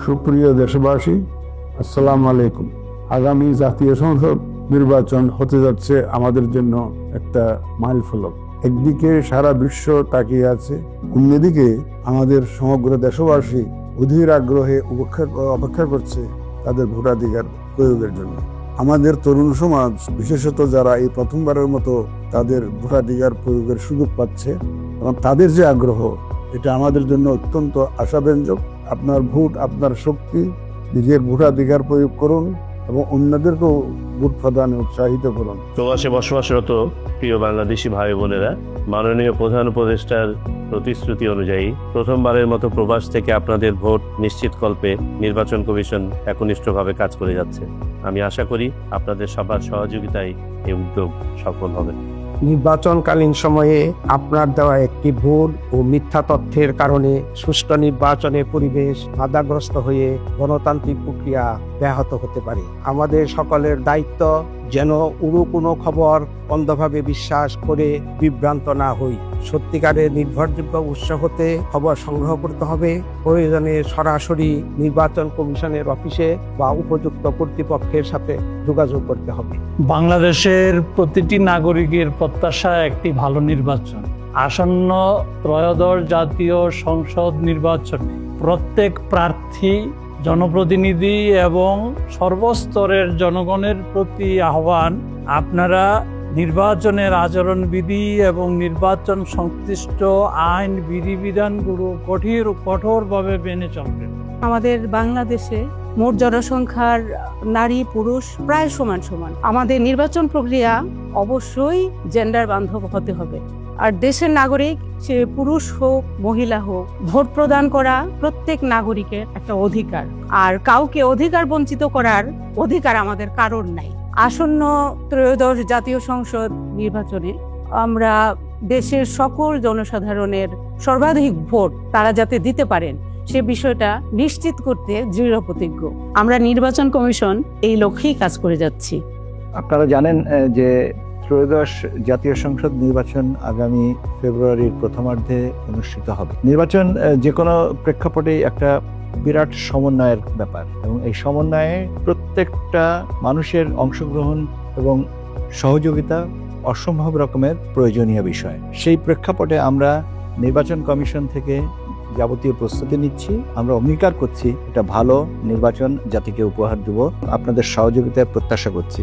সুপ্রিয় দেশবাসী, আসসালামু আলাইকুম। আগামী জাতীয় সংসদ নির্বাচন হতে যাচ্ছে আমাদের জন্য একটা মাইলফলক। একদিকে সারা বিশ্ব তাকিয়ে আছে, অন্যদিকে আমাদের সমগ্র দেশবাসী অধীর আগ্রহে অপেক্ষা করছে তাদের ভোটাধিকার প্রয়োগের জন্য। আমাদের তরুণ সমাজ, বিশেষত যারা এই প্রথমবারের মতো তাদের ভোটাধিকার প্রয়োগের সুযোগ পাচ্ছে, এবং তাদের যে আগ্রহ, এটা আমাদের জন্য অত্যন্ত আশাব্যঞ্জক। আপনার ভোট, আপনার শক্তি, নিজের ভোটাধিকার প্রয়োগ করুন এবং অন্যদেরকেও ভোট প্রদানে উৎসাহিত করুন। প্রবাসে বসবাসরত প্রিয় বাংলাদেশি ভাই বোনেরা, মাননীয় প্রধান উপদেষ্টার প্রতিশ্রুতি অনুযায়ী প্রথমবারের মতো প্রবাস থেকে আপনাদের ভোট নিশ্চিতকল্পে নির্বাচন কমিশন একনিষ্ঠভাবে কাজ করে যাচ্ছে। আমি আশা করি আপনাদের সবার সহযোগিতায় এই উদ্যোগ সফল হবে। নির্বাচনকালীন সময়ে আপনার দেওয়া একটি ভুল ও মিথ্যা তথ্যের কারণে সুষ্ঠু নির্বাচনের পরিবেশ বাধাগ্রস্ত হয়ে গণতান্ত্রিক প্রক্রিয়া ব্যাহত হতে পারে। আমাদের সকলের দায়িত্ব যেন কোনো খবর অন্ধভাবে বিশ্বাস করে বিভ্রান্ত না হই। সত্যিকারের নির্ভরযোগ্য উৎস হতে খবর সংগ্রহ করতে হবে। প্রয়োজনে সরাসরি নির্বাচন কমিশনের অফিসে বা উপযুক্ত কর্তৃপক্ষের সাথে যোগাযোগ করতে হবে। বাংলাদেশের প্রতিটি নাগরিকের প্রত্যাশা একটি ভালো নির্বাচন। আসন্ন ত্রয়োদশ জাতীয় সংসদ নির্বাচনে প্রত্যেক প্রার্থী, জনপ্রতিনিধি এবং সর্বস্তরের জনগণের প্রতি আহ্বান, আপনারা নির্বাচনের আচরণবিধি এবং নির্বাচন সংশ্লিষ্ট আইন বিধিবিধানগুলো কঠোরভাবে মেনে চলবেন। আমাদের বাংলাদেশে মোট জনসংখ্যার নারী পুরুষ প্রায় সমান সমান। আমাদের নির্বাচন প্রক্রিয়া অবশ্যই জেন্ডার বান্ধব হতে হবে। আর দেশের নাগরিক, সে পুরুষ হোক মহিলা হোক, ভোট প্রদান করা প্রত্যেক নাগরিকের একটা অধিকার। আর কাউকে অধিকার বঞ্চিত করার অধিকার আমাদের কারোর নাই। আসন্ন ত্রয়োদশ জাতীয় সংসদ নির্বাচনে আমরা দেশের সকল জনসাধারণের সর্বাধিক ভোট তারা যাতে দিতে পারেন, সে বিষয়টা নিশ্চিত করতে দৃঢ় প্রতিজ্ঞ। আমরা নির্বাচন কমিশন এই লক্ষ্যেই কাজ করে যাচ্ছি। আপনারা জানেন যে ত্রয়োদশ জাতীয় সংসদ নির্বাচন আগামী ফেব্রুয়ারির প্রথমার্ধে অনুষ্ঠিত হবে। নির্বাচন যে কোনো প্রেক্ষাপটে একটা বিরাট সমন্বয়ের ব্যাপার, এবং এই সমন্বয়ে প্রত্যেকটা মানুষের অংশগ্রহণ এবং সহযোগিতা অসম্ভব রকমের প্রয়োজনীয় বিষয়। সেই প্রেক্ষাপটে আমরা নির্বাচন কমিশন থেকে যাবতীয় প্রস্তুতি নিচ্ছি। আমরা অঙ্গীকার করছি একটা ভালো নির্বাচন জাতিকে উপহার দেব। আপনাদের সহযোগিতার প্রত্যাশা করছি।